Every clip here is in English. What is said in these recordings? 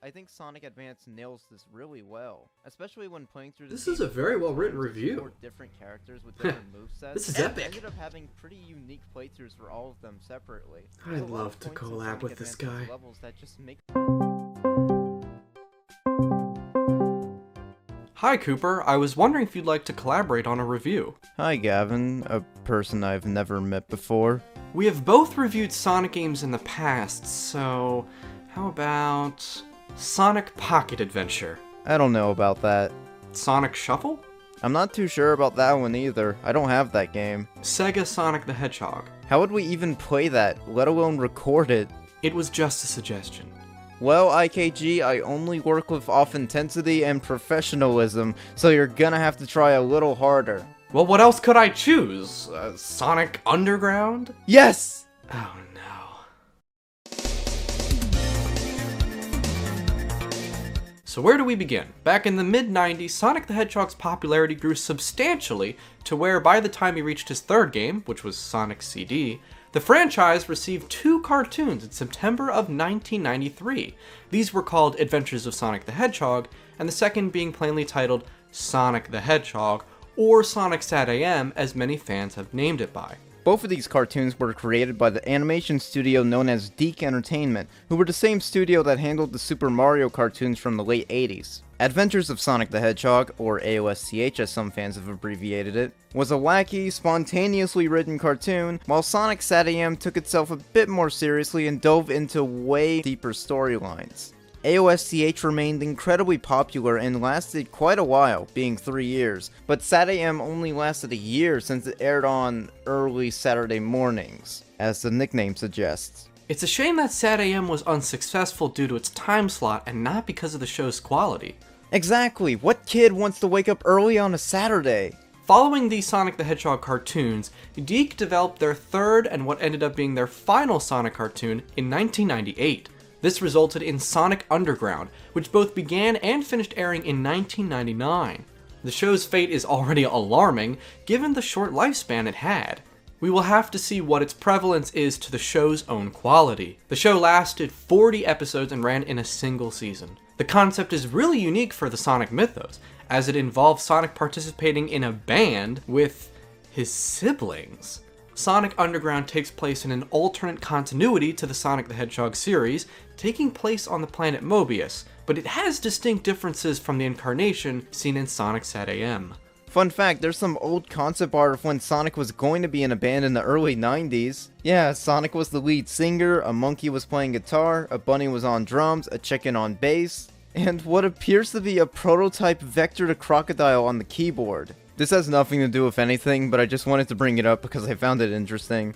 I think Sonic Advance nails this really well, especially when playing through This is a very well written review. 4 different characters with different movesets. This is I epic. ended up having pretty unique playthroughs for all of them separately. I'd love to collab with this guy. Levels that just make Hi Cooper, I was wondering if you'd like to collaborate on a review. Hi Gavin, a person I've never met before. We have both reviewed Sonic games in the past, so how about Sonic Pocket Adventure? I don't know about that. Sonic Shuffle? I'm not too sure about that one either. I don't have that game. Sega Sonic the Hedgehog. How would we even play that, let alone record it? It was just a suggestion. Well, IKG, I only work with authenticity and professionalism, so you're gonna have to try a little harder. Well, what else could I choose? Sonic Underground? Yes! Oh no. So where do we begin? Back in the mid-90s, Sonic the Hedgehog's popularity grew substantially to where by the time he reached his third game, which was Sonic CD, the franchise received 2 cartoons in September of 1993. These were called Adventures of Sonic the Hedgehog, and the second being plainly titled Sonic the Hedgehog, or Sonic SatAM as many fans have named it by. Both of these cartoons were created by the animation studio known as DiC Entertainment, who were the same studio that handled the Super Mario cartoons from the late 80s. Adventures of Sonic the Hedgehog, or AOSCH as some fans have abbreviated it, was a wacky, spontaneously written cartoon, while Sonic SatAM took itself a bit more seriously and dove into way deeper storylines. AOSCH remained incredibly popular and lasted quite a while, being 3 years, but SatAM only lasted a year since it aired on early Saturday mornings, as the nickname suggests. It's a shame that SatAM was unsuccessful due to its time slot and not because of the show's quality. Exactly, what kid wants to wake up early on a Saturday? Following the Sonic the Hedgehog cartoons, DiC developed their third and what ended up being their final Sonic cartoon in 1998. This resulted in Sonic Underground, which both began and finished airing in 1999. The show's fate is already alarming, given the short lifespan it had. We will have to see what its prevalence is to the show's own quality. The show lasted 40 episodes and ran in a single season. The concept is really unique for the Sonic mythos, as it involves Sonic participating in a band with his siblings. Sonic Underground takes place in an alternate continuity to the Sonic the Hedgehog series, taking place on the planet Mobius, but it has distinct differences from the incarnation seen in Sonic SatAM. Fun fact, there's some old concept art of when Sonic was going to be in a band in the early 90s. Yeah, Sonic was the lead singer, a monkey was playing guitar, a bunny was on drums, a chicken on bass, and what appears to be a prototype Vector the Crocodile on the keyboard. This has nothing to do with anything, but I just wanted to bring it up because I found it interesting.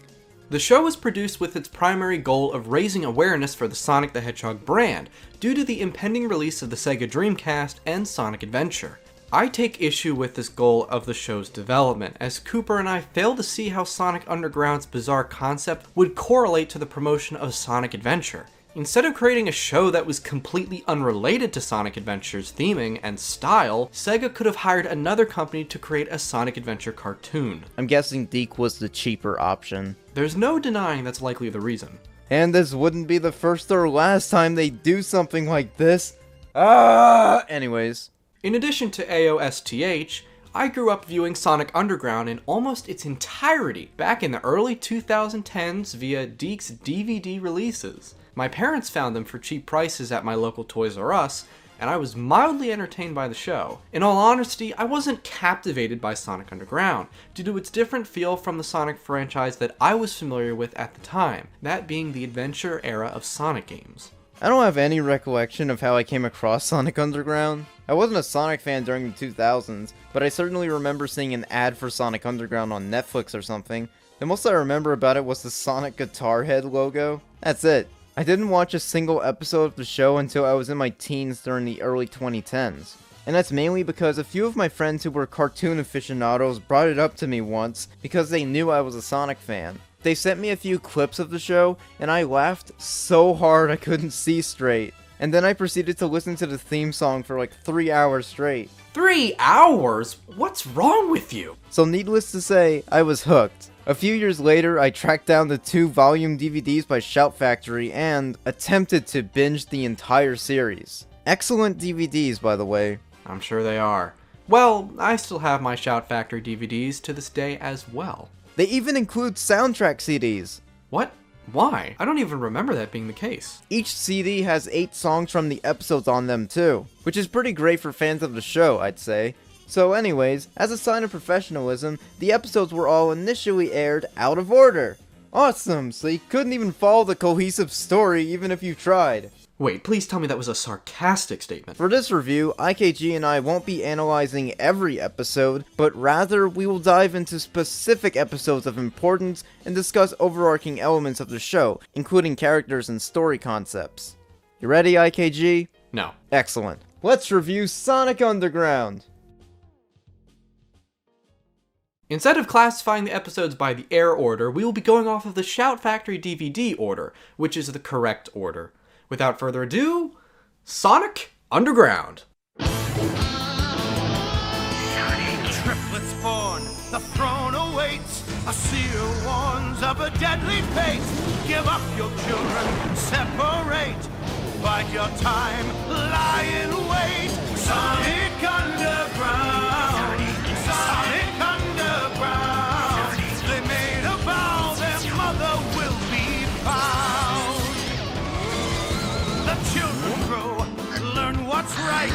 The show was produced with its primary goal of raising awareness for the Sonic the Hedgehog brand, due to the impending release of the Sega Dreamcast and Sonic Adventure. I take issue with this goal of the show's development, as Cooper and I fail to see how Sonic Underground's bizarre concept would correlate to the promotion of Sonic Adventure. Instead of creating a show that was completely unrelated to Sonic Adventure's theming and style, Sega could have hired another company to create a Sonic Adventure cartoon. I'm guessing DiC was the cheaper option. There's no denying that's likely the reason. And this wouldn't be the first or last time they do something like this. Anyways. In addition to AOSTH, I grew up viewing Sonic Underground in almost its entirety back in the early 2010s via DiC's DVD releases. My parents found them for cheap prices at my local Toys R Us, and I was mildly entertained by the show. In all honesty, I wasn't captivated by Sonic Underground, due to its different feel from the Sonic franchise that I was familiar with at the time, that being the adventure era of Sonic games. I don't have any recollection of how I came across Sonic Underground. I wasn't a Sonic fan during the 2000s, but I certainly remember seeing an ad for Sonic Underground on Netflix or something. The most I remember about it was the Sonic Guitar Head logo. That's it. I didn't watch a single episode of the show until I was in my teens during the early 2010s. And that's mainly because a few of my friends who were cartoon aficionados brought it up to me once because they knew I was a Sonic fan. They sent me a few clips of the show, and I laughed so hard I couldn't see straight. and then I proceeded to listen to the theme song for like 3 hours straight. 3 hours? What's wrong with you? So needless to say, I was hooked. A few years later, I tracked down the 2-volume DVDs by Shout Factory and attempted to binge the entire series. Excellent DVDs, by the way. I'm sure they are. Well, I still have my Shout Factory DVDs to this day as well. They even include soundtrack CDs. What? Why? I don't even remember that being the case. Each CD has 8 songs from the episodes on them too, which is pretty great for fans of the show, I'd say. So anyways, as a sign of professionalism, the episodes were all initially aired out of order. Awesome, so you couldn't even follow the cohesive story even if you tried. Wait, please tell me that was a sarcastic statement. For this review, IKG and I won't be analyzing every episode, but rather we will dive into specific episodes of importance and discuss overarching elements of the show, including characters and story concepts. You ready, IKG? No. Excellent. Let's review Sonic Underground! Instead of classifying the episodes by the air order, we will be going off of the Shout Factory DVD order, which is the correct order. Without further ado, Sonic Underground. Triplets born, the throne awaits. A seer warns of a deadly fate. Give up your children, separate. Bide your time, lie in wait. Sonic Underground. Sonic Underground. They made a vow their mother will be found. The children grow, learn what's right.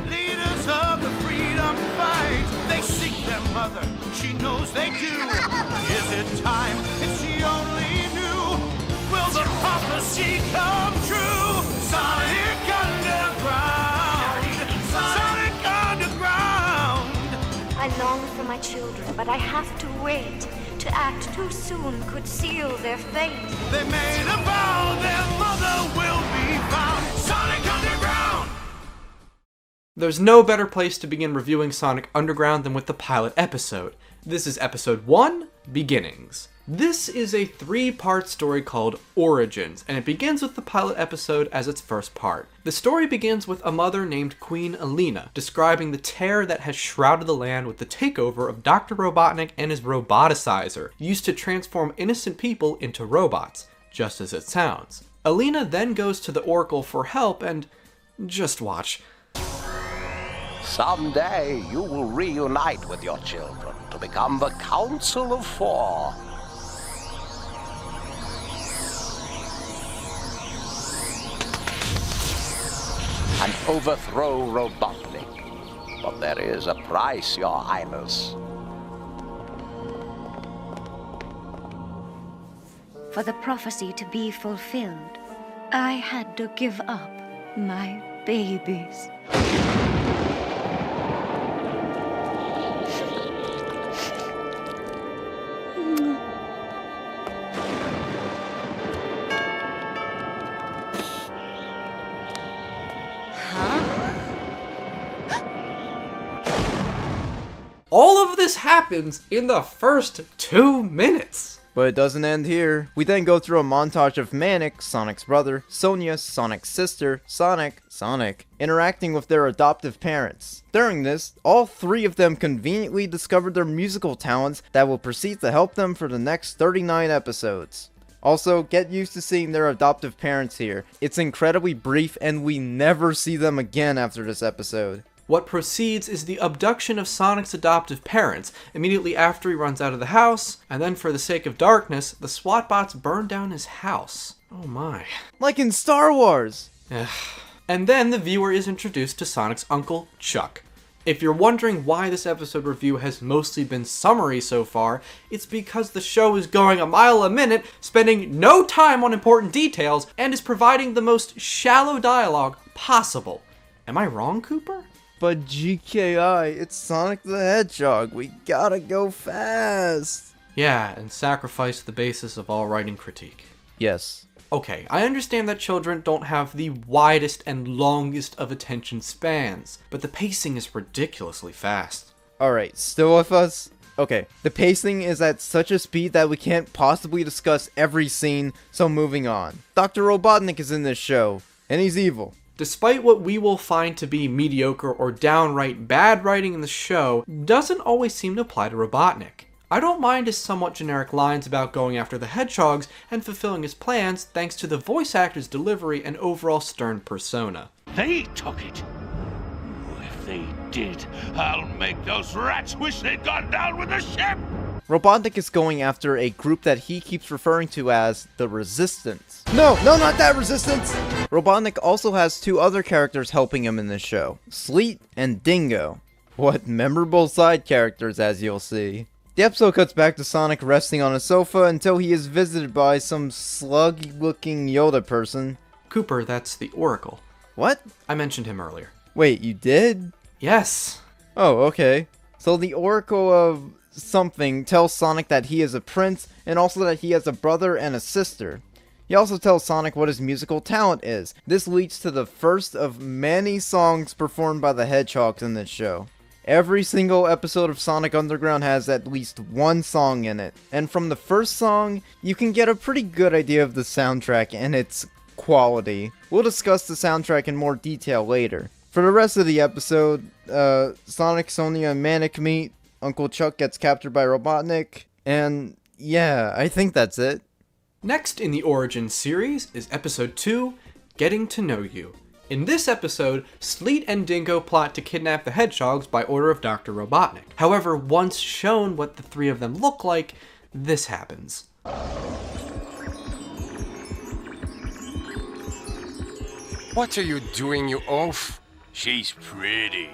Leaders of the freedom fight. They seek their mother, she knows they do. Is it time if she only knew? Will the prophecy come true? Sonic Underground! Sonic Underground! I long for my children, but I have to wait. To act too soon could seal their fate. They made a vow their mother will be found. Sonic Underground! There's no better place to begin reviewing Sonic Underground than with the pilot episode. This is episode 1, Beginnings. This is a 3-part story called Origins, and it begins with the pilot episode as its first part. The story begins with a mother named Queen Alina, describing the terror that has shrouded the land with the takeover of Dr. Robotnik and his roboticizer, used to transform innocent people into robots, just as it sounds. Alina then goes to the Oracle for help and... just watch. Someday you will reunite with your children to become the Council of Four. And overthrow Robotnik. But there is a price, Your Highness. For the prophecy to be fulfilled, I had to give up my babies. All of this happens in the first 2 minutes. But it doesn't end here. We then go through a montage of Manic, Sonic's brother, Sonia, Sonic's sister, Sonic, interacting with their adoptive parents. During this, all 3 of them conveniently discovered their musical talents that will proceed to help them for the next 39 episodes. Also, get used to seeing their adoptive parents here. It's incredibly brief and we never see them again after this episode. What proceeds is the abduction of Sonic's adoptive parents, immediately after he runs out of the house, and then for the sake of darkness, the SWAT bots burn down his house. Oh my. Like in Star Wars! And then the viewer is introduced to Sonic's uncle, Chuck. If you're wondering why this episode review has mostly been summary so far, it's because the show is going a mile a minute, spending no time on important details, and is providing the most shallow dialogue possible. Am I wrong, Cooper? But GKI, it's Sonic the Hedgehog. We gotta go fast. Yeah, and sacrifice the basis of all writing critique. Yes. Okay, I understand that children don't have the widest and longest of attention spans, but the pacing is ridiculously fast. Alright, still with us? Okay, the pacing is at such a speed that we can't possibly discuss every scene, so moving on. Dr. Robotnik is in this show, And he's evil. Despite what we will find to be mediocre or downright bad writing in the show, doesn't always seem to apply to Robotnik. I don't mind his somewhat generic lines about going after the hedgehogs and fulfilling his plans thanks to the voice actor's delivery and overall stern persona. They took it. If they did, I'll make those rats wish they'd gone down with the ship! Robotnik is going after a group that he keeps referring to as the Resistance. No, not that Resistance! Robotnik also has two other characters helping him in this show, Sleet and Dingo. What memorable side characters, as you'll see. The episode cuts back to Sonic resting on a sofa until he is visited by some slug-looking Yoda person. Cooper, that's the Oracle. What? I mentioned him earlier. Wait, you did? Yes. Oh, okay. So the Oracle of something tells Sonic that he is a prince, and also that he has a brother and a sister. He also tells Sonic what his musical talent is. This leads to the first of many songs performed by the Hedgehogs in this show. Every single episode of Sonic Underground has at least one song in it, and from the first song, you can get a pretty good idea of the soundtrack and its quality. We'll discuss the soundtrack in more detail later. For the rest of the episode, Sonic, Sonia, and Manic meet, Uncle Chuck gets captured by Robotnik, and yeah, I think that's it. Next in the Origin series is Episode 2, Getting to Know You. In this episode, Sleet and Dingo plot to kidnap the Hedgehogs by order of Dr. Robotnik. However, once shown what the three of them look like, this happens. What are you doing, you oaf? She's pretty.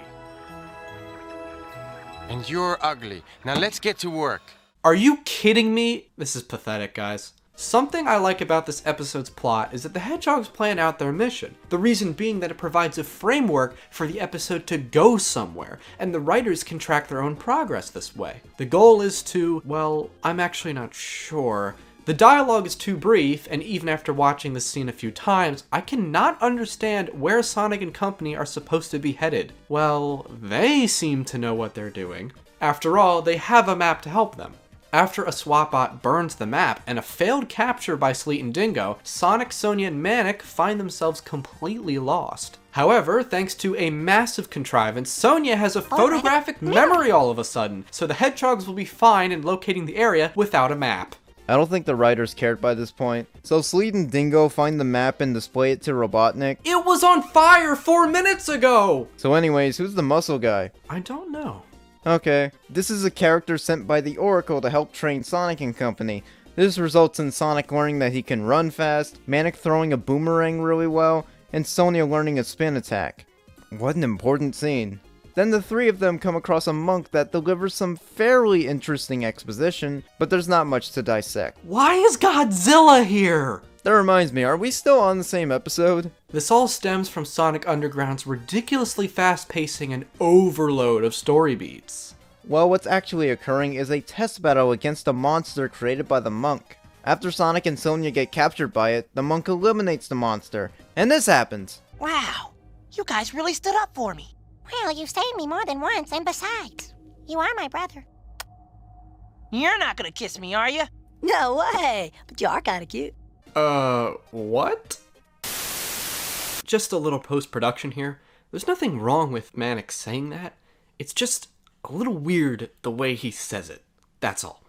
And you're ugly. Now let's get to work. Are you kidding me? This is pathetic, guys. Something I like about this episode's plot is that the Hedgehogs plan out their mission. The reason being that it provides a framework for the episode to go somewhere, and the writers can track their own progress this way. The goal is to, well, I'm actually not sure. The dialogue is too brief, and even after watching this scene a few times, I cannot understand where Sonic and company are supposed to be headed. Well, they seem to know what they're doing. After all, they have a map to help them. After a SWATbot burns the map and a failed capture by Sleet and Dingo, Sonic, Sonia, and Manic find themselves completely lost. However, thanks to a massive contrivance, Sonia has a photographic memory all of a sudden, so the Hedgehogs will be fine in locating the area without a map. I don't think the writers cared by this point. So Sleet and Dingo find the map and display it to Robotnik. It was on fire 4 minutes ago! So anyways, who's the muscle guy? I don't know. Okay, this is a character sent by the Oracle to help train Sonic and company. This results in Sonic learning that he can run fast, Manic throwing a boomerang really well, and Sonia learning a spin attack. What an important scene. Then the three of them come across a monk that delivers some fairly interesting exposition, but there's not much to dissect. Why is Godzilla here? That reminds me, are we still on the same episode? This all stems from Sonic Underground's ridiculously fast pacing and overload of story beats. Well, what's actually occurring is a test battle against a monster created by the monk. After Sonic and Sonia get captured by it, the monk eliminates the monster, and this happens. Wow, you guys really stood up for me. Well, you saved me more than once, and besides, you are my brother. You're not gonna kiss me, are you? No way, but you are kind of cute. What? Just a little post-production here. There's nothing wrong with Manic saying that. It's just a little weird the way he says it. That's all.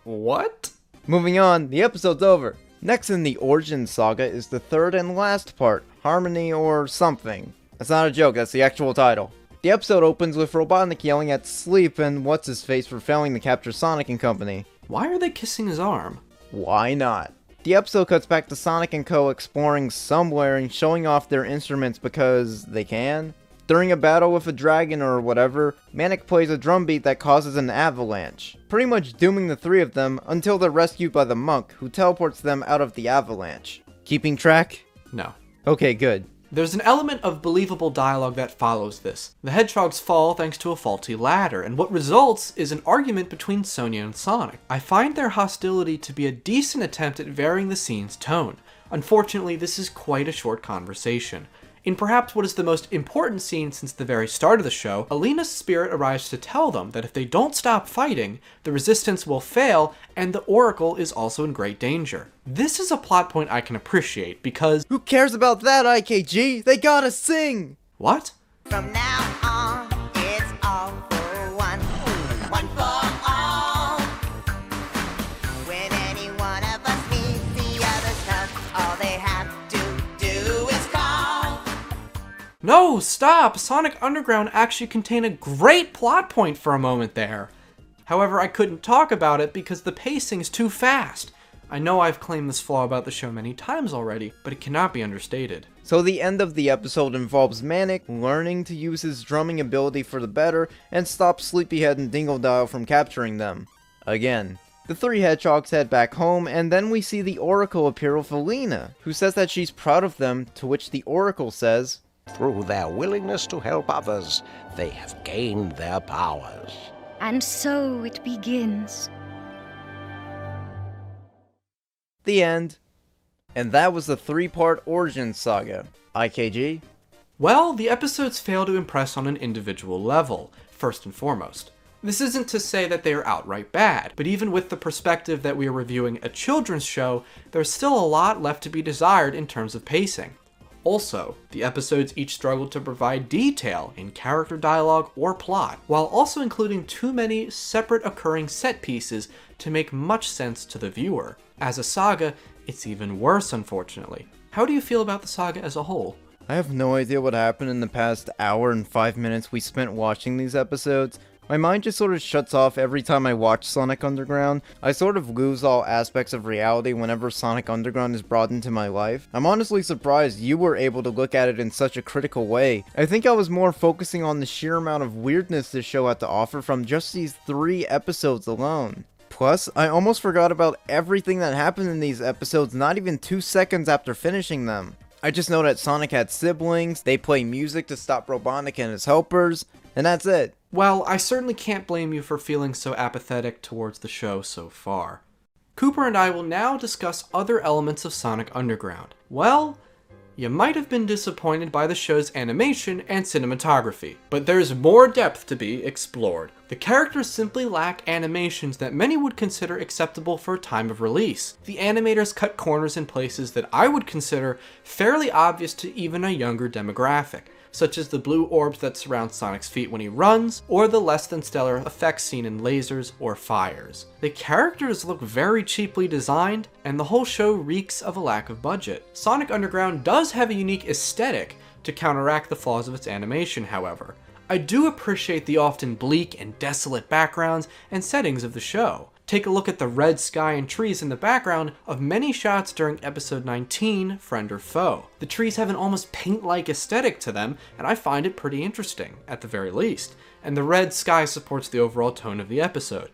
What? Moving on, the episode's over. Next in the Origin saga is the third and last part, Harmony or something. That's not a joke, that's the actual title. The episode opens with Robotnik yelling at Sleep and What's-His-Face for failing to capture Sonic and company. Why are they kissing his arm? Why not? The episode cuts back to Sonic and Co. exploring somewhere and showing off their instruments because they can. During a battle with a dragon or whatever, Manic plays a drum beat that causes an avalanche, pretty much dooming the three of them until they're rescued by the monk, who teleports them out of the avalanche. Keeping track? No. Okay, good. There's an element of believable dialogue that follows this. The Hedgehogs fall thanks to a faulty ladder, and what results is an argument between Sonia and Sonic. I find their hostility to be a decent attempt at varying the scene's tone. Unfortunately, this is quite a short conversation. In perhaps what is the most important scene since the very start of the show, Alina's spirit arrives to tell them that if they don't stop fighting, the resistance will fail and the Oracle is also in great danger. This is a plot point I can appreciate because... Who cares about that, IKG? They gotta sing! What? From now on, it's all for one. One for all. When any one of us needs the other's help, all they have to do is call. No, stop! Sonic Underground actually contained a great plot point for a moment there. However, I couldn't talk about it because the pacing's too fast. I know I've claimed this flaw about the show many times already, but it cannot be understated. So the end of the episode involves Manic learning to use his drumming ability for the better and stop Sleepyhead and Dingodile from capturing them. Again. The three hedgehogs head back home, and then we see the Oracle appear with Alina, who says that she's proud of them, to which the Oracle says, Through their willingness to help others, they have gained their powers. And so it begins. The end. And that was the 3-part Origin Saga. IKG? Well, the episodes fail to impress on an individual level, first and foremost. This isn't to say that they are outright bad, but even with the perspective that we are reviewing a children's show, there's still a lot left to be desired in terms of pacing. Also, the episodes each struggle to provide detail in character dialogue or plot, while also including too many separate occurring set pieces to make much sense to the viewer. As a saga, it's even worse, unfortunately. How do you feel about the saga as a whole? I have no idea what happened in the past hour and 5 minutes we spent watching these episodes. My mind just sort of shuts off every time I watch Sonic Underground. I sort of lose all aspects of reality whenever Sonic Underground is brought into my life. I'm honestly surprised you were able to look at it in such a critical way. I think I was more focusing on the sheer amount of weirdness this show had to offer from just these 3 episodes alone. Plus, I almost forgot about everything that happened in these episodes not even 2 seconds after finishing them. I just know that Sonic had siblings, they play music to stop Robotnik and his helpers, and that's it. Well, I certainly can't blame you for feeling so apathetic towards the show so far. Cooper and I will now discuss other elements of Sonic Underground. Well, you might have been disappointed by the show's animation and cinematography, but there's more depth to be explored. The characters simply lack animations that many would consider acceptable for a time of release. The animators cut corners in places that I would consider fairly obvious to even a younger demographic, such as the blue orbs that surround Sonic's feet when he runs, or the less than stellar effects seen in lasers or fires. The characters look very cheaply designed, and the whole show reeks of a lack of budget. Sonic Underground does have a unique aesthetic to counteract the flaws of its animation, however. I do appreciate the often bleak and desolate backgrounds and settings of the show. Take a look at the red sky and trees in the background of many shots during episode 19, Friend or Foe. The trees have an almost paint-like aesthetic to them, and I find it pretty interesting, at the very least, and the red sky supports the overall tone of the episode.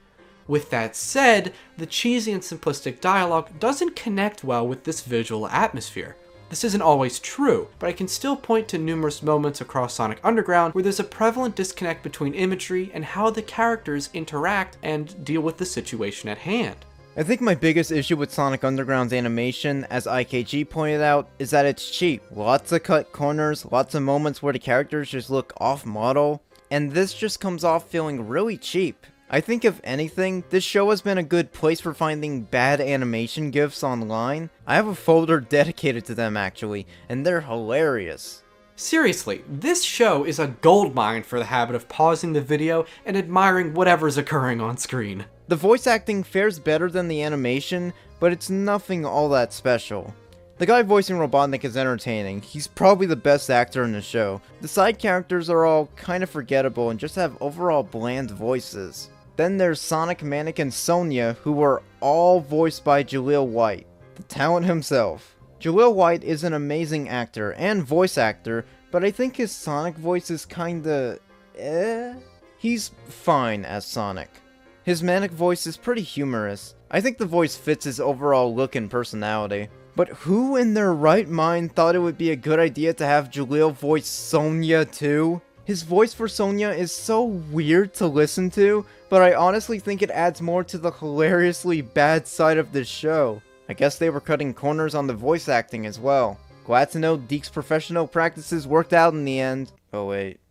With that said, the cheesy and simplistic dialogue doesn't connect well with this visual atmosphere. This isn't always true, but I can still point to numerous moments across Sonic Underground where there's a prevalent disconnect between imagery and how the characters interact and deal with the situation at hand. I think my biggest issue with Sonic Underground's animation, as IKG pointed out, is that it's cheap. Lots of cut corners, lots of moments where the characters just look off-model, and this just comes off feeling really cheap. I think if anything, this show has been a good place for finding bad animation GIFs online. I have a folder dedicated to them actually, and they're hilarious. Seriously, this show is a goldmine for the habit of pausing the video and admiring whatever's occurring on screen. The voice acting fares better than the animation, but it's nothing all that special. The guy voicing Robotnik is entertaining. He's probably the best actor in the show. The side characters are all kind of forgettable and just have overall bland voices. Then there's Sonic, Manic, and Sonia, who were all voiced by Jaleel White, the talent himself. Jaleel White is an amazing actor and voice actor, but I think his Sonic voice is kinda He's fine as Sonic. His Manic voice is pretty humorous. I think the voice fits his overall look and personality. But who in their right mind thought it would be a good idea to have Jaleel voice Sonia too? His voice for Sonia is so weird to listen to, but I honestly think it adds more to the hilariously bad side of this show. I guess they were cutting corners on the voice acting as well. Glad to know Deke's professional practices worked out in the end. Oh wait.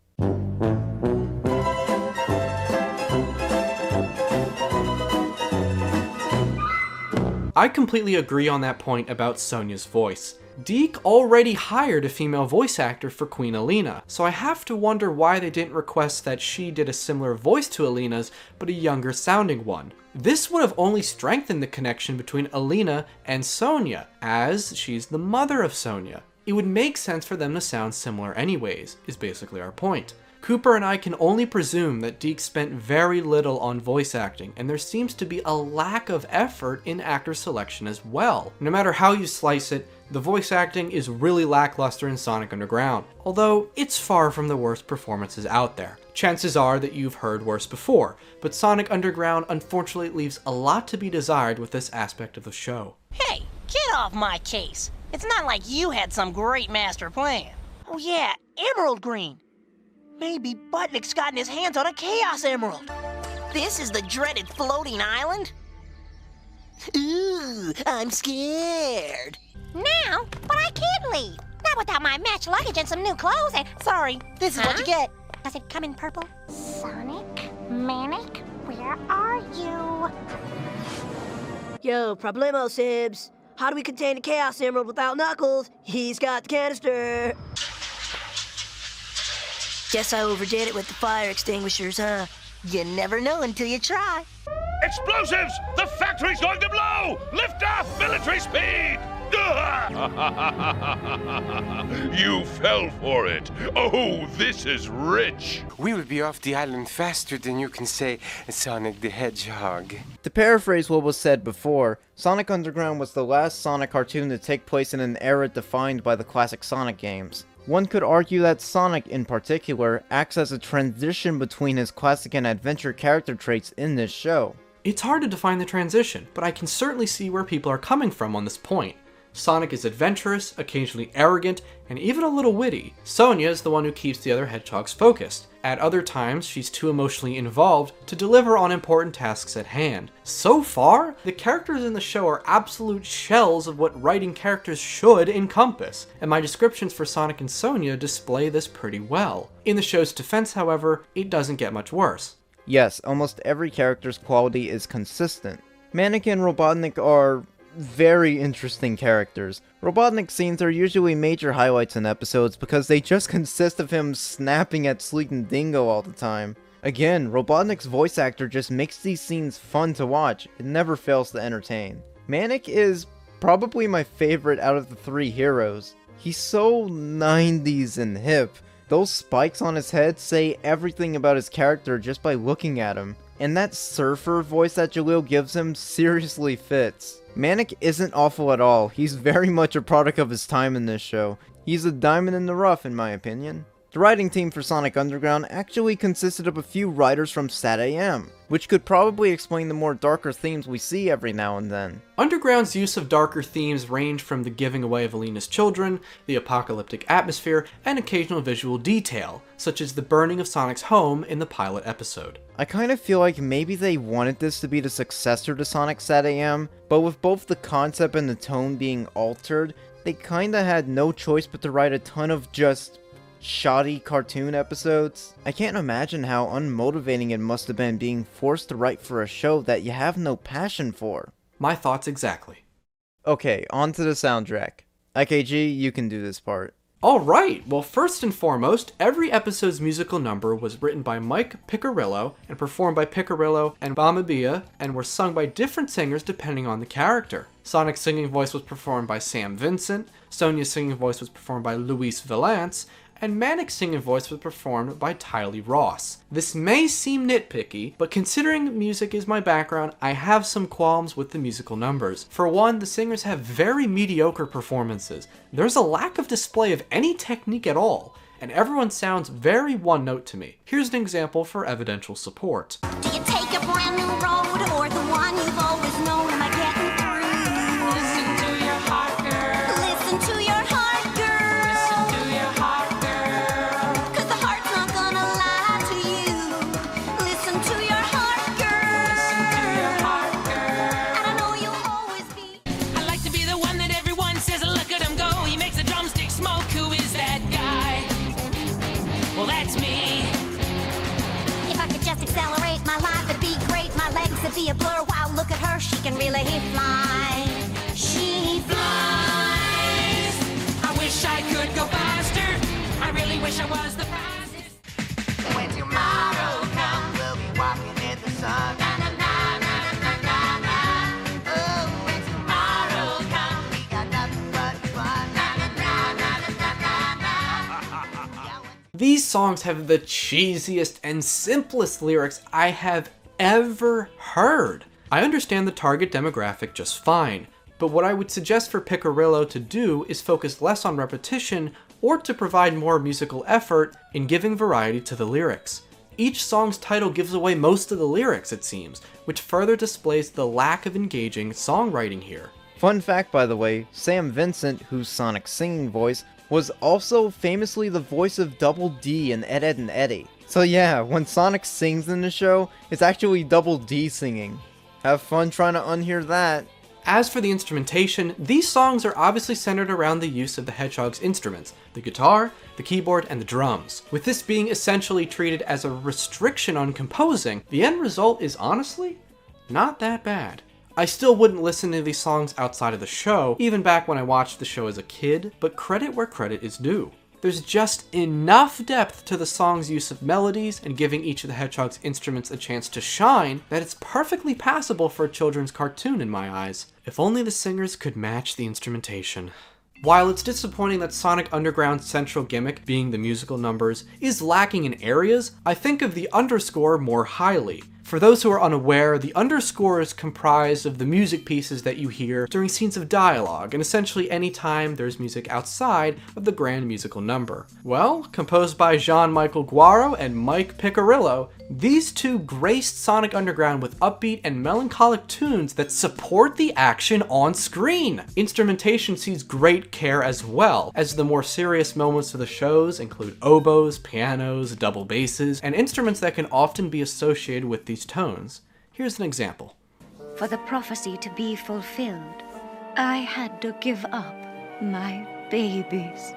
I completely agree on that point about Sonia's voice. Deke already hired a female voice actor for Queen Alina, so I have to wonder why they didn't request that she did a similar voice to Alina's, but a younger sounding one. This would have only strengthened the connection between Alina and Sonia, as she's the mother of Sonia. It would make sense for them to sound similar anyways, is basically our point. Cooper and I can only presume that Deke spent very little on voice acting, and there seems to be a lack of effort in actor selection as well. No matter how you slice it, the voice acting is really lackluster in Sonic Underground, although it's far from the worst performances out there. Chances are that you've heard worse before, but Sonic Underground unfortunately leaves a lot to be desired with this aspect of the show. Hey, get off my case. It's not like you had some great master plan. Oh yeah, Emerald Green. Maybe Butnick's gotten his hands on a Chaos Emerald. This is the dreaded floating island? Ooh, I'm scared. Now, but I can't leave. Not without my match luggage and some new clothes and... Sorry, this is what you get. Does it come in purple? Sonic? Manic? Where are you? Yo, problemo, Sibs. How do we contain the Chaos Emerald without Knuckles? He's got the canister. Guess I overdid it with the fire extinguishers, huh? You never know until you try. Explosives! The factory's going to blow! Lift off! Military speed! You fell for it. Oh, this is rich. We will be off the island faster than you can say Sonic the Hedgehog. To paraphrase what was said before, Sonic Underground was the last Sonic cartoon to take place in an era defined by the classic Sonic games. One could argue that Sonic, in particular, acts as a transition between his classic and adventure character traits in this show. It's hard to define the transition, but I can certainly see where people are coming from on this point. Sonic is adventurous, occasionally arrogant, and even a little witty. Sonia is the one who keeps the other hedgehogs focused. At other times, she's too emotionally involved to deliver on important tasks at hand. So far, the characters in the show are absolute shells of what writing characters should encompass, and my descriptions for Sonic and Sonia display this pretty well. In the show's defense, however, it doesn't get much worse. Yes, almost every character's quality is consistent. Manic and Robotnik are very interesting characters. Robotnik scenes are usually major highlights in episodes because they just consist of him snapping at Sleek and Dingo all the time. Again, Robotnik's voice actor just makes these scenes fun to watch. It never fails to entertain. Manic is probably my favorite out of the three heroes. He's so 90s and hip. Those spikes on his head say everything about his character just by looking at him. And that surfer voice that Jalil gives him seriously fits. Manic isn't awful at all. He's very much a product of his time in this show. He's a diamond in the rough, in my opinion. The writing team for Sonic Underground actually consisted of a few writers from SatAM, which could probably explain the more darker themes we see every now and then. Underground's use of darker themes range from the giving away of Alina's children, the apocalyptic atmosphere, and occasional visual detail, such as the burning of Sonic's home in the pilot episode. I kind of feel like maybe they wanted this to be the successor to Sonic SatAM, but with both the concept and the tone being altered, they kinda had no choice but to write a ton of just shoddy cartoon episodes. I can't imagine how unmotivating it must have been being forced to write for a show that you have no passion for. My thoughts exactly. Okay, on to the soundtrack. IKG, you can do this part. Alright, well first and foremost, every episode's musical number was written by Mike Piccirillo and performed by Piccirillo and Bamabia and were sung by different singers depending on the character. Sonic's singing voice was performed by Sam Vincent, Sonia's singing voice was performed by Luis Valance, and Manic's singing voice was performed by Tylee Ross. This may seem nitpicky, but considering music is my background, I have some qualms with the musical numbers. For one, the singers have very mediocre performances. There's a lack of display of any technique at all, and everyone sounds very one-note to me. Here's an example for evidential support. Do you take a brand new road or the one you've always known? Am I getting through? Listen to your heart, girl. Listen to your heart, girl. Listen to your heart, girl. 'Cause the heart's not gonna lie to you. Listen to your heart, girl. Listen to your heart, girl. And I know you'll always be. I like to be the one that everyone says, look at him go. He makes the drums to be a blur. Wow, look at her, she can really fly. She flies. I wish I could go faster. I really wish I was the fastest. When tomorrow comes, we'll be walking in the sun. Na, na, na, na, na, na, na. Oh, when tomorrow comes, we got nothing but fun. Na, na, na, na, na, na, na, na. These songs have the cheesiest and simplest lyrics I have ever heard. I understand the target demographic just fine, but what I would suggest for Piccirillo to do is focus less on repetition or to provide more musical effort in giving variety to the lyrics. Each song's title gives away most of the lyrics, it seems, which further displays the lack of engaging songwriting here. Fun fact, by the way, Sam Vincent, who's Sonic's singing voice, was also famously the voice of Double D in Ed, Edd n Eddy. So yeah, when Sonic sings in the show, it's actually Double D singing. Have fun trying to unhear that. As for the instrumentation, these songs are obviously centered around the use of the Hedgehog's instruments, the guitar, the keyboard, and the drums. With this being essentially treated as a restriction on composing, the end result is honestly not that bad. I still wouldn't listen to these songs outside of the show, even back when I watched the show as a kid, but credit where credit is due. There's just enough depth to the song's use of melodies and giving each of the Hedgehog's instruments a chance to shine that it's perfectly passable for a children's cartoon in my eyes. If only the singers could match the instrumentation. While it's disappointing that Sonic Underground's central gimmick, being the musical numbers, is lacking in areas, I think of the underscore more highly. For those who are unaware, the underscore is comprised of the music pieces that you hear during scenes of dialogue, and essentially any time there's music outside of the grand musical number. Well, composed by Jean-Michel Guaro and Mike Piccirillo, these two graced Sonic Underground with upbeat and melancholic tunes that support the action on screen. Instrumentation sees great care as well, as the more serious moments of the shows include oboes, pianos, double basses, and instruments that can often be associated with these tones. Here's an example. For the prophecy to be fulfilled, I had to give up my babies.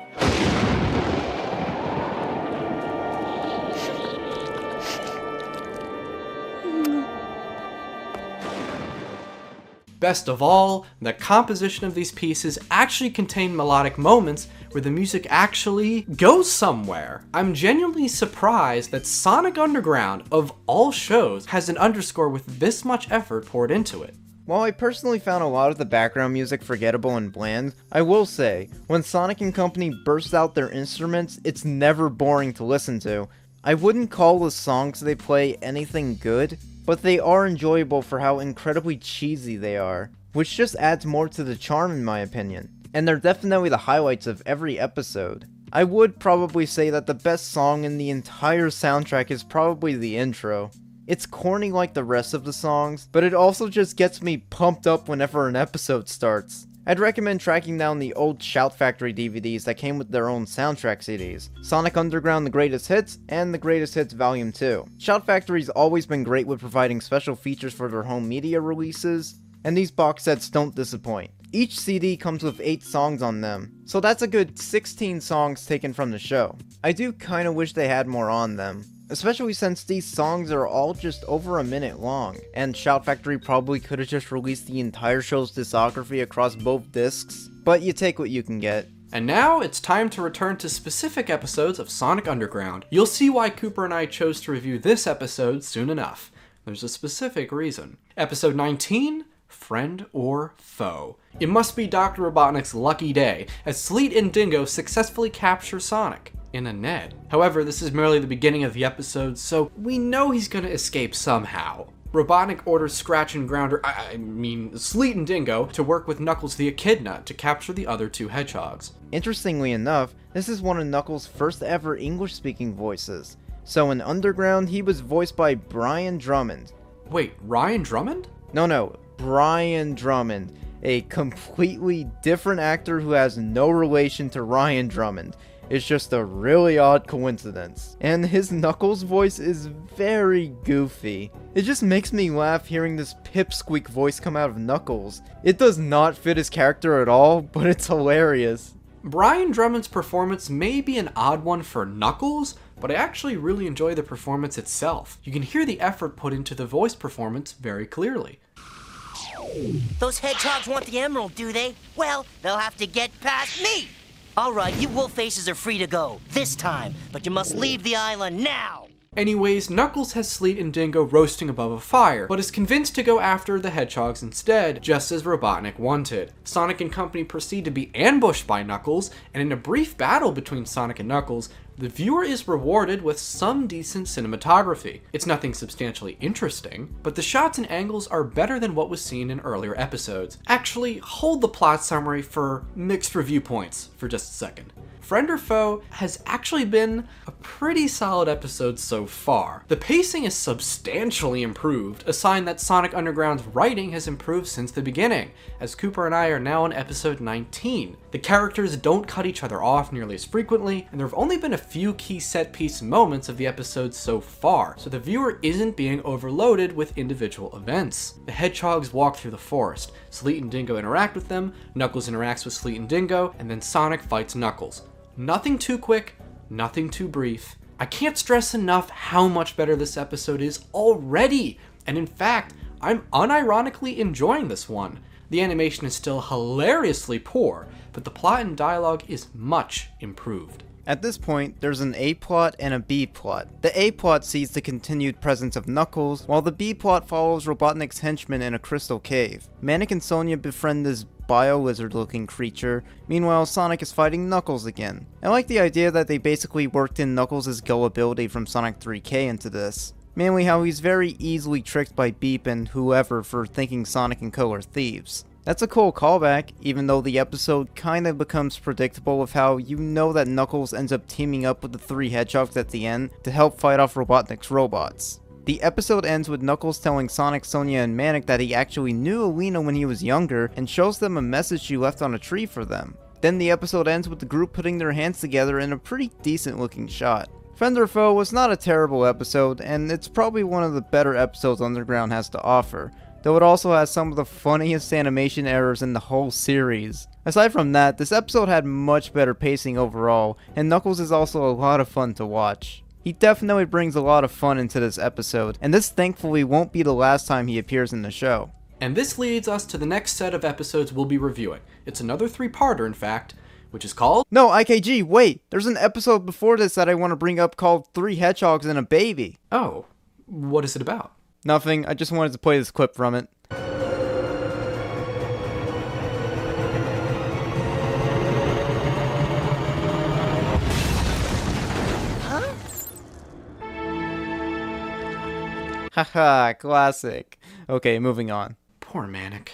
Best of all, the composition of these pieces actually contain melodic moments where the music actually goes somewhere. I'm genuinely surprised that Sonic Underground, of all shows, has an underscore with this much effort poured into it. While I personally found a lot of the background music forgettable and bland, I will say, when Sonic and Company burst out their instruments, it's never boring to listen to. I wouldn't call the songs they play anything good, but they are enjoyable for how incredibly cheesy they are, which just adds more to the charm in my opinion. And they're definitely the highlights of every episode. I would probably say that the best song in the entire soundtrack is probably the intro. It's corny like the rest of the songs, but it also just gets me pumped up whenever an episode starts. I'd recommend tracking down the old Shout Factory DVDs that came with their own soundtrack CDs, Sonic Underground The Greatest Hits, and The Greatest Hits Volume 2. Shout Factory's always been great with providing special features for their home media releases, and these box sets don't disappoint. Each CD comes with 8 songs on them, so that's a good 16 songs taken from the show. I do kinda wish they had more on them, especially since these songs are all just over a minute long, and Shout Factory probably could've just released the entire show's discography across both discs, but you take what you can get. And now it's time to return to specific episodes of Sonic Underground. You'll see why Cooper and I chose to review this episode soon enough. There's a specific reason. Episode 19, Friend or Foe. It must be Dr. Robotnik's lucky day, as Sleet and Dingo successfully capture Sonic in a net. However, this is merely the beginning of the episode, so we know he's gonna escape somehow. Robotnik orders Scratch and Grounder, Sleet and Dingo, to work with Knuckles the Echidna to capture the other 2 hedgehogs. Interestingly enough, this is one of Knuckles' first ever English-speaking voices. So in Underground, he was voiced by Brian Drummond. Wait, Ryan Drummond? No, Brian Drummond, a completely different actor who has no relation to Ryan Drummond. It's just a really odd coincidence. And his Knuckles voice is very goofy. It just makes me laugh hearing this pipsqueak voice come out of Knuckles. It does not fit his character at all, but it's hilarious. Brian Drummond's performance may be an odd one for Knuckles, but I actually really enjoy the performance itself. You can hear the effort put into the voice performance very clearly. Those hedgehogs want the emerald, do they? Well, they'll have to get past me! Alright, you wolf faces are free to go, this time, but you must leave the island now! Anyways, Knuckles has Sleet and Dingo roasting above a fire, but is convinced to go after the hedgehogs instead, just as Robotnik wanted. Sonic and company proceed to be ambushed by Knuckles, and in a brief battle between Sonic and Knuckles, the viewer is rewarded with some decent cinematography. It's nothing substantially interesting, but the shots and angles are better than what was seen in earlier episodes. Actually, hold the plot summary for mixed review points for just a second. Friend or Foe has actually been a pretty solid episode so far. The pacing is substantially improved, a sign that Sonic Underground's writing has improved since the beginning, as Cooper and I are now on episode 19. The characters don't cut each other off nearly as frequently, and there have only been a few key set-piece moments of the episode so far, so the viewer isn't being overloaded with individual events. The hedgehogs walk through the forest, Sleet and Dingo interact with them, Knuckles interacts with Sleet and Dingo, and then Sonic fights Knuckles. Nothing too quick, nothing too brief. I can't stress enough how much better this episode is already, and in fact, I'm unironically enjoying this one. The animation is still hilariously poor, but the plot and dialogue is much improved. At this point, there's an A plot and a B plot. The A plot sees the continued presence of Knuckles, while the B plot follows Robotnik's henchmen in a crystal cave. Manic and Sonia befriend this bio-lizard looking creature, meanwhile Sonic is fighting Knuckles again. I like the idea that they basically worked in Knuckles' gullibility from Sonic 3K into this. Mainly how he's very easily tricked by Beep and whoever for thinking Sonic and Co are thieves. That's a cool callback, even though the episode kinda becomes predictable with how you know that Knuckles ends up teaming up with the three hedgehogs at the end to help fight off Robotnik's robots. The episode ends with Knuckles telling Sonic, Sonia, and Manic that he actually knew Alina when he was younger and shows them a message she left on a tree for them. Then the episode ends with the group putting their hands together in a pretty decent looking shot. Friend or Foe was not a terrible episode, and it's probably one of the better episodes Underground has to offer, though it also has some of the funniest animation errors in the whole series. Aside from that, this episode had much better pacing overall, and Knuckles is also a lot of fun to watch. He definitely brings a lot of fun into this episode, and this thankfully won't be the last time he appears in the show. And this leads us to the next set of episodes we'll be reviewing. It's another three-parter, in fact, which is called... No, IKG, wait! There's an episode before this that I want to bring up called 3 Hedgehogs and a Baby. Oh, what is it about? Nothing, I just wanted to play this clip from it. Haha, classic. Okay, moving on. Poor Manic.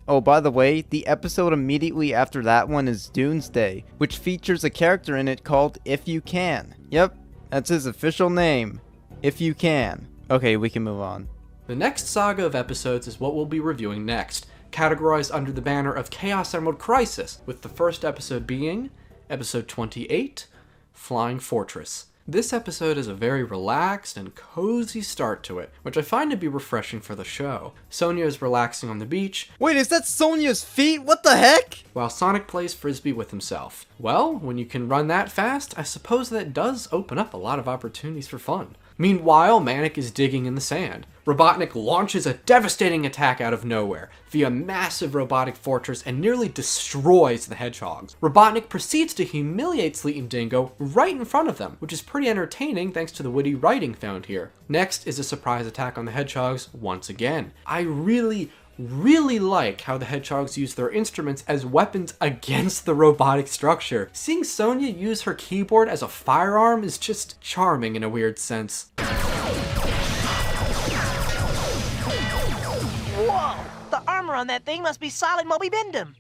Oh, by the way, the episode immediately after that one is Doomsday, which features a character in it called If You Can. Yep, that's his official name. If You Can. Okay, we can move on. The next saga of episodes is what we'll be reviewing next, categorized under the banner of Chaos Emerald Crisis, with the first episode being episode 28, Flying Fortress. This episode is a very relaxed and cozy start to it, which I find to be refreshing for the show. Sonia is relaxing on the beach. Wait, is that Sonia's feet? What the heck? While Sonic plays frisbee with himself. Well, when you can run that fast, I suppose that does open up a lot of opportunities for fun. Meanwhile, Manic is digging in the sand. Robotnik launches a devastating attack out of nowhere via a massive robotic fortress and nearly destroys the hedgehogs. Robotnik proceeds to humiliate Sleet and Dingo right in front of them, which is pretty entertaining thanks to the witty writing found here. Next is a surprise attack on the hedgehogs once again. I really like how the hedgehogs use their instruments as weapons against the robotic structure. Seeing Sonia use her keyboard as a firearm is just charming in a weird sense. Whoa! The armor on that thing must be solid Moby Bendum.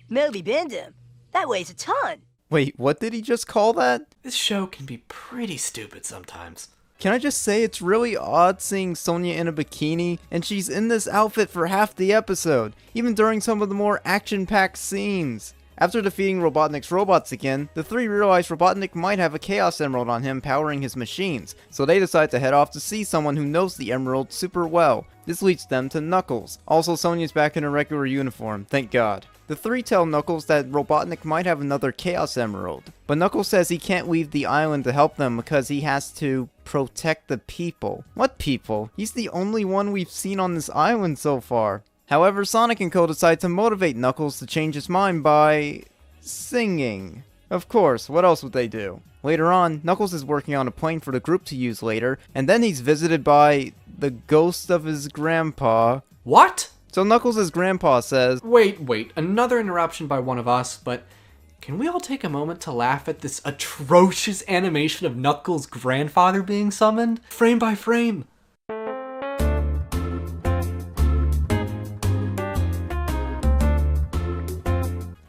Moby Bendum? That weighs a ton. Wait, what did he just call that? This show can be pretty stupid sometimes. Can I just say it's really odd seeing Sonia in a bikini, and she's in this outfit for half the episode, even during some of the more action-packed scenes. After defeating Robotnik's robots again, the three realize Robotnik might have a Chaos Emerald on him powering his machines, so they decide to head off to see someone who knows the Emerald super well. This leads them to Knuckles. Also, Sonia's back in her regular uniform, thank God. The three tell Knuckles that Robotnik might have another Chaos Emerald, but Knuckles says he can't leave the island to help them because he has to protect the people. What people? He's the only one we've seen on this island so far. However, Sonic and Co decide to motivate Knuckles to change his mind by singing. Of course, what else would they do? Later on, Knuckles is working on a plane for the group to use later, and then he's visited by the ghost of his grandpa. What? So Knuckles' grandpa says, Wait, another interruption by one of us, but can we all take a moment to laugh at this atrocious animation of Knuckles' grandfather being summoned? Frame by frame.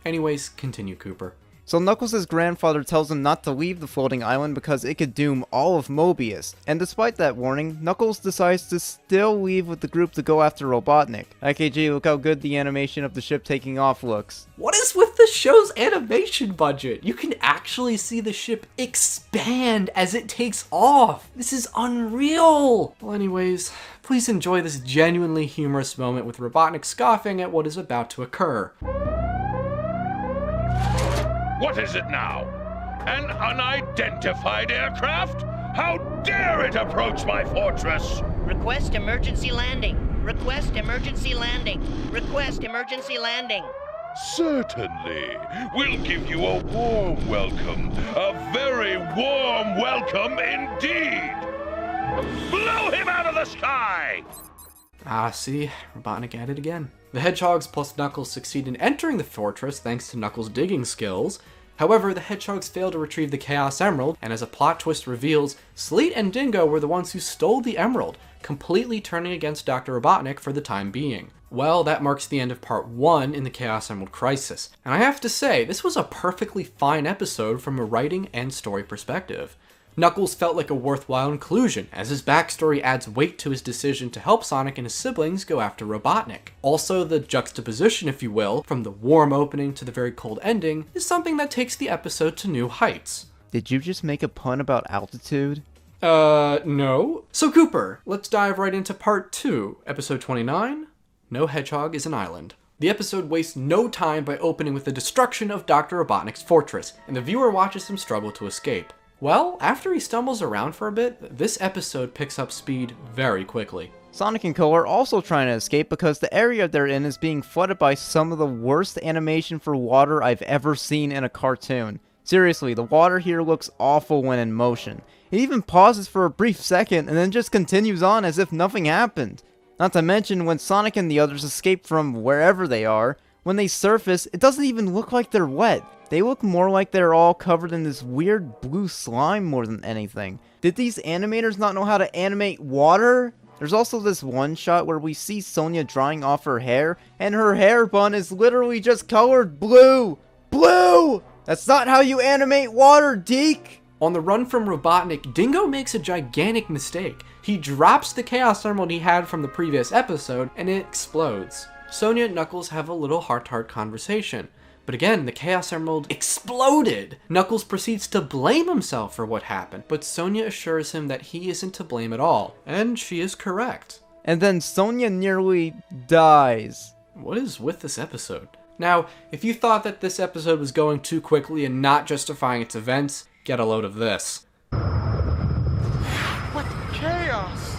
Anyways, continue, Cooper. So Knuckles' grandfather tells him not to leave the floating island because it could doom all of Mobius. And despite that warning, Knuckles decides to still leave with the group to go after Robotnik. IKG, look how good the animation of the ship taking off looks. What is with the show's animation budget? You can actually see the ship expand as it takes off. This is unreal. Well, anyways, please enjoy this genuinely humorous moment with Robotnik scoffing at what is about to occur. What is it now? An unidentified aircraft? How dare it approach my fortress? Request emergency landing. Request emergency landing. Request emergency landing. Certainly. We'll give you a warm welcome. A very warm welcome indeed. Blow him out of the sky! Ah, see, Robotnik at it again. The Hedgehogs plus Knuckles succeed in entering the fortress thanks to Knuckles' digging skills. However, the Hedgehogs fail to retrieve the Chaos Emerald, and as a plot twist reveals, Sleet and Dingo were the ones who stole the Emerald, completely turning against Dr. Robotnik for the time being. Well, that marks the end of part 1 in the Chaos Emerald Crisis, and I have to say, this was a perfectly fine episode from a writing and story perspective. Knuckles felt like a worthwhile inclusion, as his backstory adds weight to his decision to help Sonic and his siblings go after Robotnik. Also, the juxtaposition, if you will, from the warm opening to the very cold ending, is something that takes the episode to new heights. Did you just make a pun about altitude? No. So Cooper, let's dive right into part 2, episode 29, No Hedgehog is an Island. The episode wastes no time by opening with the destruction of Dr. Robotnik's fortress, and the viewer watches him struggle to escape. Well, after he stumbles around for a bit, this episode picks up speed very quickly. Sonic and Co are also trying to escape because the area they're in is being flooded by some of the worst animation for water I've ever seen in a cartoon. Seriously, the water here looks awful when in motion. It even pauses for a brief second and then just continues on as if nothing happened. Not to mention, when Sonic and the others escape from wherever they are, when they surface, it doesn't even look like they're wet. They look more like they're all covered in this weird blue slime more than anything. Did these animators not know how to animate water? There's also this one shot where we see Sonia drying off her hair, and her hair bun is literally just colored blue. Blue! That's not how you animate water, Deke! On the run from Robotnik, Dingo makes a gigantic mistake. He drops the Chaos Emerald he had from the previous episode, and it explodes. Sonia and Knuckles have a little heart-to-heart conversation. But again, the Chaos Emerald exploded! Knuckles proceeds to blame himself for what happened, but Sonia assures him that he isn't to blame at all, and she is correct. And then Sonia nearly dies. What is with this episode? Now, if you thought that this episode was going too quickly and not justifying its events, get a load of this. What chaos!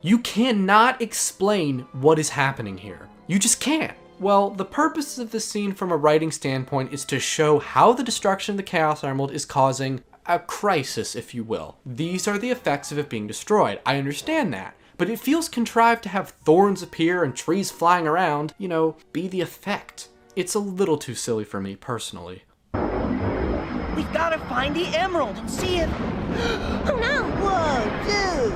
You cannot explain what is happening here. You just can't. Well, the purpose of this scene from a writing standpoint is to show how the destruction of the Chaos Emerald is causing a crisis, if you will. These are the effects of it being destroyed. I understand that. But it feels contrived to have thorns appear and trees flying around, you know, be the effect. It's a little too silly for me, personally. We've got to find the emerald and see if... Oh no! Whoa, dude!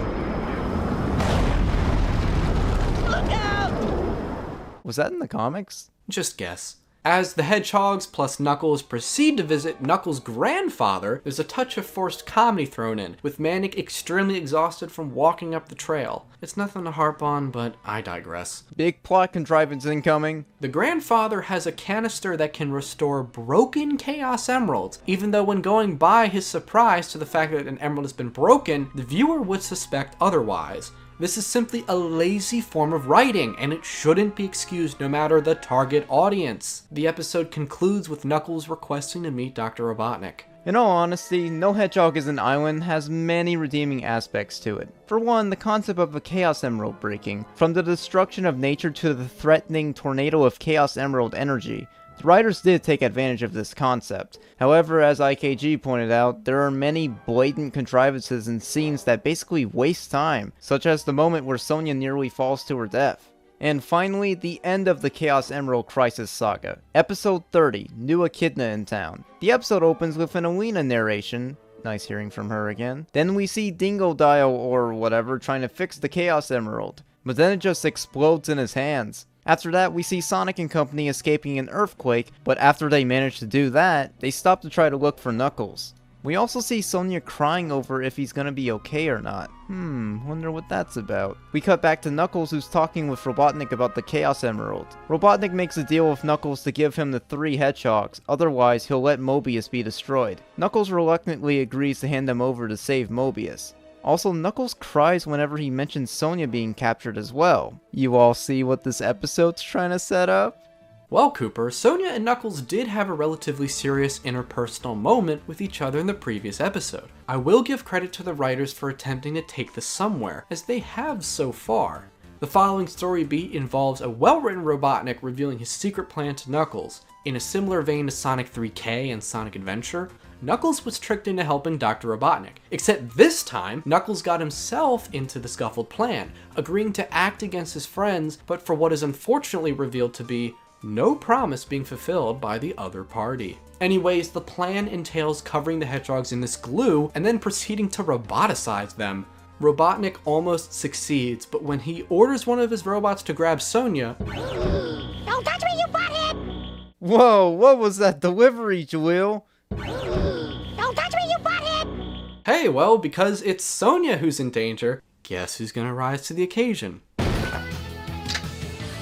Look out! Was that in the comics? Just guess. As the Hedgehogs plus Knuckles proceed to visit Knuckles' grandfather, there's a touch of forced comedy thrown in, with Manic extremely exhausted from walking up the trail. It's nothing to harp on, but I digress. Big plot contrivance incoming. The grandfather has a canister that can restore broken Chaos Emeralds, even though when going by his surprise to the fact that an emerald has been broken, the viewer would suspect otherwise. This is simply a lazy form of writing, and it shouldn't be excused no matter the target audience. The episode concludes with Knuckles requesting to meet Dr. Robotnik. In all honesty, No Hedgehog is an Island has many redeeming aspects to it. For one, the concept of a Chaos Emerald breaking, from the destruction of nature to the threatening tornado of Chaos Emerald energy. The writers did take advantage of this concept. However, as IKG pointed out, there are many blatant contrivances and scenes that basically waste time, such as the moment where Sonia nearly falls to her death. And finally, the end of the Chaos Emerald Crisis Saga. Episode 30, New Echidna in Town. The episode opens with an Alina narration. Nice hearing from her again. Then we see Dingodile or whatever trying to fix the Chaos Emerald. But then it just explodes in his hands. After that, we see Sonic and company escaping an earthquake, but after they manage to do that, they stop to try to look for Knuckles. We also see Sonia crying over if he's gonna be okay or not. Wonder what that's about. We cut back to Knuckles, who's talking with Robotnik about the Chaos Emerald. Robotnik makes a deal with Knuckles to give him the 3 hedgehogs, otherwise he'll let Mobius be destroyed. Knuckles reluctantly agrees to hand them over to save Mobius. Also, Knuckles cries whenever he mentions Sonia being captured as well. You all see what this episode's trying to set up? Well, Cooper, Sonia and Knuckles did have a relatively serious interpersonal moment with each other in the previous episode. I will give credit to the writers for attempting to take this somewhere, as they have so far. The following story beat involves a well-written Robotnik revealing his secret plan to Knuckles. In a similar vein to Sonic 3K and Sonic Adventure, Knuckles was tricked into helping Dr. Robotnik, except this time, Knuckles got himself into the scuffled plan, agreeing to act against his friends, but for what is unfortunately revealed to be no promise being fulfilled by the other party. Anyways, the plan entails covering the hedgehogs in this glue and then proceeding to roboticize them. Robotnik almost succeeds, but when he orders one of his robots to grab Sonia... Don't touch me, you butthead! Whoa, what was that delivery, Jaleel? Don't touch me, you butthead! Hey, well, because it's Sonia who's in danger, guess who's gonna rise to the occasion?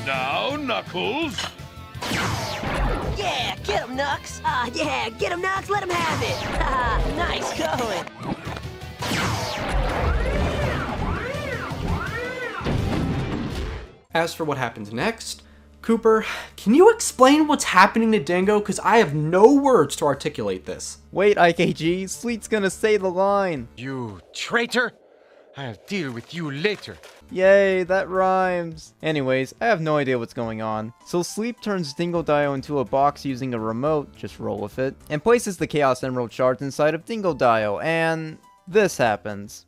Now, Knuckles! Yeah, get him, Nux! Yeah, get him, Nux, let him have it! Nice going! As for what happens next, Cooper, can you explain what's happening to Dingo? Because I have no words to articulate this. Wait, IKG, Sleet's gonna say the line. You traitor! I'll deal with you later. Yay, that rhymes. Anyways, I have no idea what's going on. So Sleep turns Dingodile into a box using a remote, just roll with it, and places the Chaos Emerald shards inside of Dingodile, and this happens.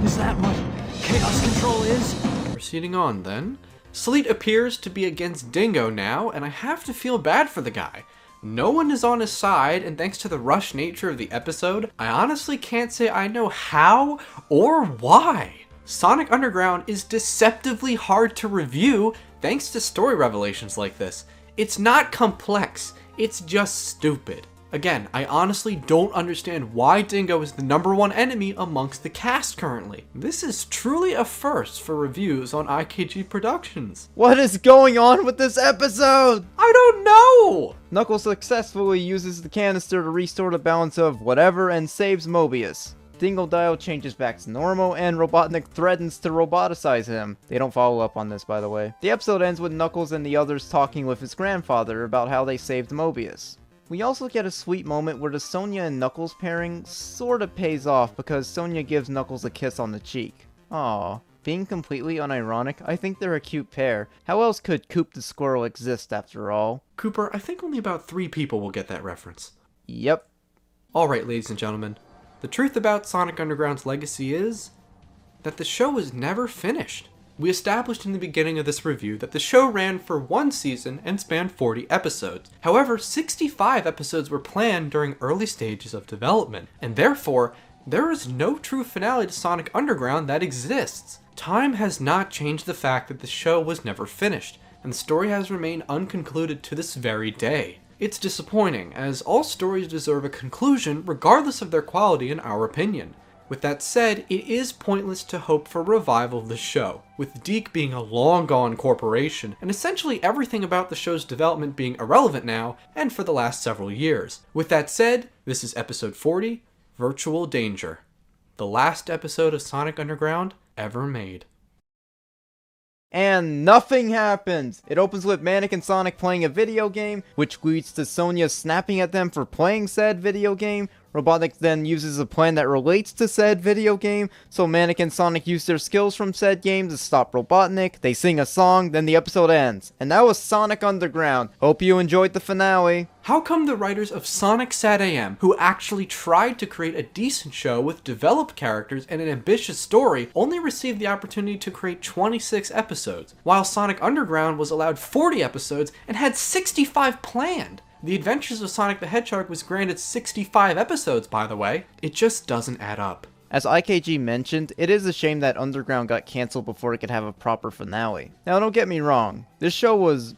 Is that what chaos control is? Proceeding on then. Sleet appears to be against Dingo now, and I have to feel bad for the guy. No one is on his side, and thanks to the rushed nature of the episode, I honestly can't say I know how or why. Sonic Underground is deceptively hard to review thanks to story revelations like this. It's not complex, it's just stupid. Again, I honestly don't understand why Dingo is the #1 enemy amongst the cast currently. This is truly a first for reviews on IKG Productions. What is going on with this episode? I don't know! Knuckles successfully uses the canister to restore the balance of whatever and saves Mobius. Dingodile changes back to normal, and Robotnik threatens to roboticize him. They don't follow up on this, by the way. The episode ends with Knuckles and the others talking with his grandfather about how they saved Mobius. We also get a sweet moment where the Sonia and Knuckles pairing sorta pays off because Sonia gives Knuckles a kiss on the cheek. Aww. being completely unironic, I think they're a cute pair. How else could Coop the Squirrel exist after all? Cooper, I think only about 3 people will get that reference. Yep. Alright, ladies and gentlemen, the truth about Sonic Underground's legacy is that the show was never finished. We established in the beginning of this review that the show ran for 1 season and spanned 40 episodes. However, 65 episodes were planned during early stages of development, and therefore, there is no true finale to Sonic Underground that exists. Time has not changed the fact that the show was never finished, and the story has remained unconcluded to this very day. It's disappointing, as all stories deserve a conclusion regardless of their quality in our opinion. With that said, it is pointless to hope for a revival of the show, with DiC being a long-gone corporation, and essentially everything about the show's development being irrelevant now, and for the last several years. With that said, this is episode 40, Virtual Danger, the last episode of Sonic Underground ever made. And nothing happens! It opens with Manic and Sonic playing a video game, which leads to Sonia snapping at them for playing said video game. Robotnik then uses a plan that relates to said video game, so Manic and Sonic use their skills from said game to stop Robotnik. They sing a song, then the episode ends. And that was Sonic Underground. Hope you enjoyed the finale. How come the writers of Sonic SatAM, who actually tried to create a decent show with developed characters and an ambitious story, only received the opportunity to create 26 episodes, while Sonic Underground was allowed 40 episodes and had 65 planned? The Adventures of Sonic the Hedgehog was granted 65 episodes, by the way. It just doesn't add up. As IKG mentioned, it is a shame that Underground got cancelled before it could have a proper finale. Now don't get me wrong, this show was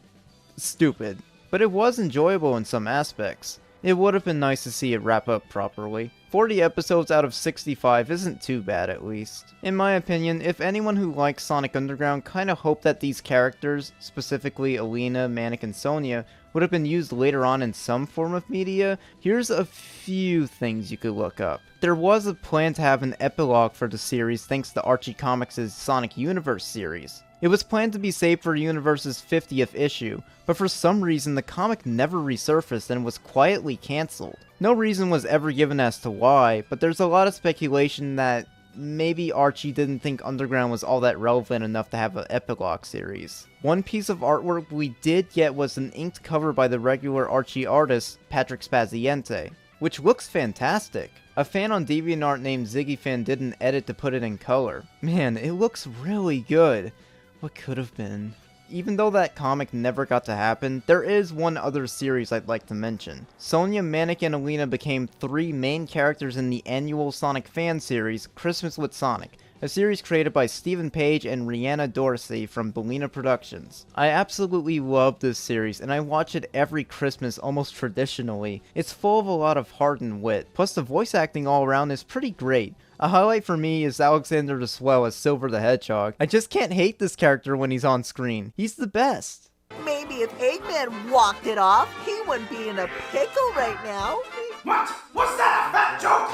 stupid, but it was enjoyable in some aspects. It would have been nice to see it wrap up properly. 40 episodes out of 65 isn't too bad, at least. In my opinion, if anyone who likes Sonic Underground kinda hoped that these characters, specifically Alina, Manic, and Sonia, would have been used later on in some form of media, here's a few things you could look up. There was a plan to have an epilogue for the series thanks to Archie Comics' Sonic Universe series. It was planned to be saved for Universe's 50th issue, but for some reason the comic never resurfaced and was quietly cancelled. No reason was ever given as to why, but there's a lot of speculation that maybe Archie didn't think Underground was all that relevant enough to have an epilogue series. One piece of artwork we did get was an inked cover by the regular Archie artist, Patrick Spaziente, which looks fantastic. A fan on DeviantArt named ZiggyFan did an edit to put it in color. Man, it looks really good. What could have been? Even though that comic never got to happen, there is one other series I'd like to mention. Sonia, Manic, and Alina became 3 main characters in the annual Sonic fan series, Christmas with Sonic, a series created by Stephen Page and Rhianna Dorsey from Bellina Productions. I absolutely love this series, and I watch it every Christmas almost traditionally. It's full of a lot of heart and wit, plus the voice acting all around is pretty great. A highlight for me is Alexander Desplat as Silver the Hedgehog. I just can't hate this character when he's on screen. He's the best. Maybe if Eggman walked it off, he wouldn't be in a pickle right now. What? Was that a fat joke?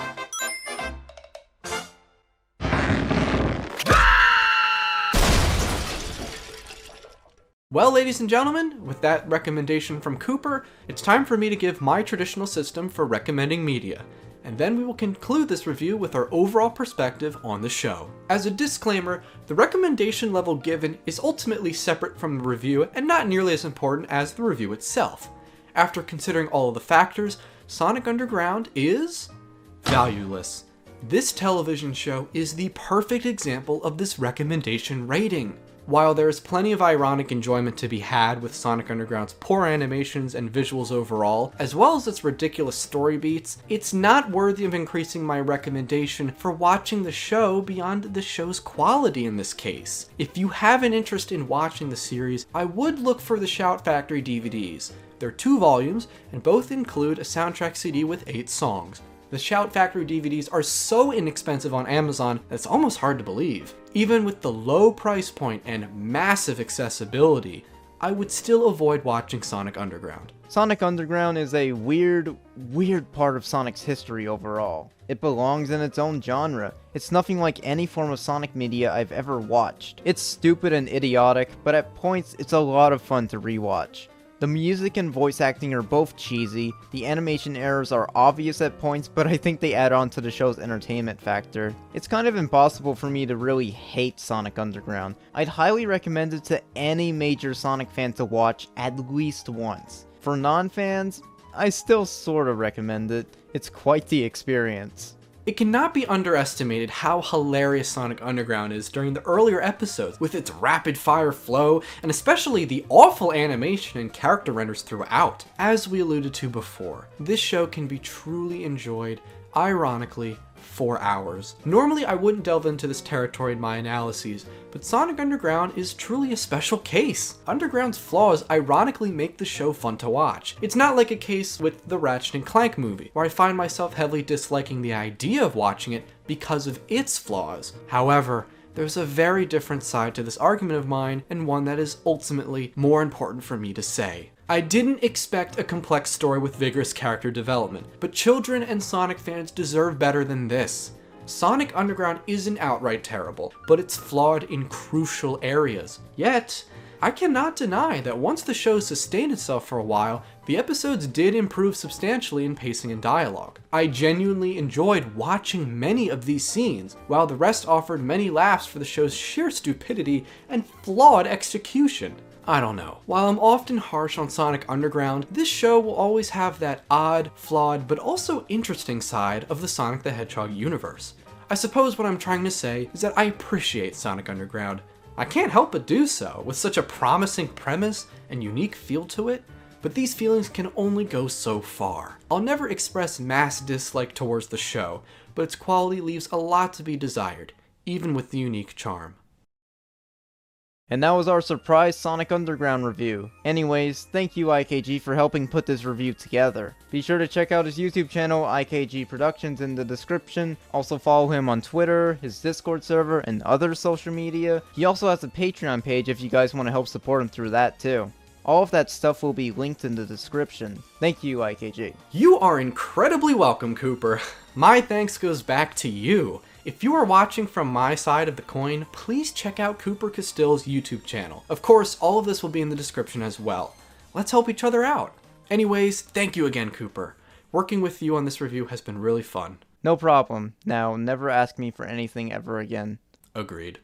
Well, ladies and gentlemen, with that recommendation from Cooper, it's time for me to give my traditional system for recommending media, and then we will conclude this review with our overall perspective on the show. As a disclaimer, the recommendation level given is ultimately separate from the review and not nearly as important as the review itself. After considering all of the factors, Sonic Underground is valueless. This television show is the perfect example of this recommendation rating. While there is plenty of ironic enjoyment to be had with Sonic Underground's poor animations and visuals overall, as well as its ridiculous story beats, it's not worthy of increasing my recommendation for watching the show beyond the show's quality in this case. If you have an interest in watching the series, I would look for the Shout Factory DVDs. They're 2 volumes, and both include a soundtrack CD with 8 songs. The Shout Factory DVDs are so inexpensive on Amazon that it's almost hard to believe. Even with the low price point and massive accessibility, I would still avoid watching Sonic Underground. Sonic Underground is a weird part of Sonic's history overall. It belongs in its own genre. It's nothing like any form of Sonic media I've ever watched. It's stupid and idiotic, but at points it's a lot of fun to rewatch. The music and voice acting are both cheesy, the animation errors are obvious at points, but I think they add on to the show's entertainment factor. It's kind of impossible for me to really hate Sonic Underground. I'd highly recommend it to any major Sonic fan to watch at least once. For non-fans, I still sorta recommend it. It's quite the experience. It cannot be underestimated how hilarious Sonic Underground is during the earlier episodes, with its rapid-fire flow, and especially the awful animation and character renders throughout. As we alluded to before, this show can be truly enjoyed, ironically, for hours. Normally I wouldn't delve into this territory in my analyses, but Sonic Underground is truly a special case. Underground's flaws ironically make the show fun to watch. It's not like a case with the Ratchet and Clank movie, where I find myself heavily disliking the idea of watching it because of its flaws. However, there's a very different side to this argument of mine, and one that is ultimately more important for me to say. I didn't expect a complex story with vigorous character development, but children and Sonic fans deserve better than this. Sonic Underground isn't outright terrible, but it's flawed in crucial areas. Yet, I cannot deny that once the show sustained itself for a while, the episodes did improve substantially in pacing and dialogue. I genuinely enjoyed watching many of these scenes, while the rest offered many laughs for the show's sheer stupidity and flawed execution. I don't know. While I'm often harsh on Sonic Underground, this show will always have that odd, flawed, but also interesting side of the Sonic the Hedgehog universe. I suppose what I'm trying to say is that I appreciate Sonic Underground. I can't help but do so, with such a promising premise and unique feel to it, but these feelings can only go so far. I'll never express mass dislike towards the show, but its quality leaves a lot to be desired, even with the unique charm. And that was our surprise Sonic Underground review. Anyways, thank you IKG for helping put this review together. Be sure to check out his YouTube channel, IKG Productions, in the description. Also follow him on Twitter, his Discord server, and other social media. He also has a Patreon page if you guys want to help support him through that too. All of that stuff will be linked in the description. Thank you, IKG. You are incredibly welcome, Cooper. My thanks goes back to you. If you are watching from my side of the coin, please check out Cooper Castill's YouTube channel. Of course, all of this will be in the description as well. Let's help each other out. Anyways, thank you again, Cooper. Working with you on this review has been really fun. No problem. Now, never ask me for anything ever again. Agreed.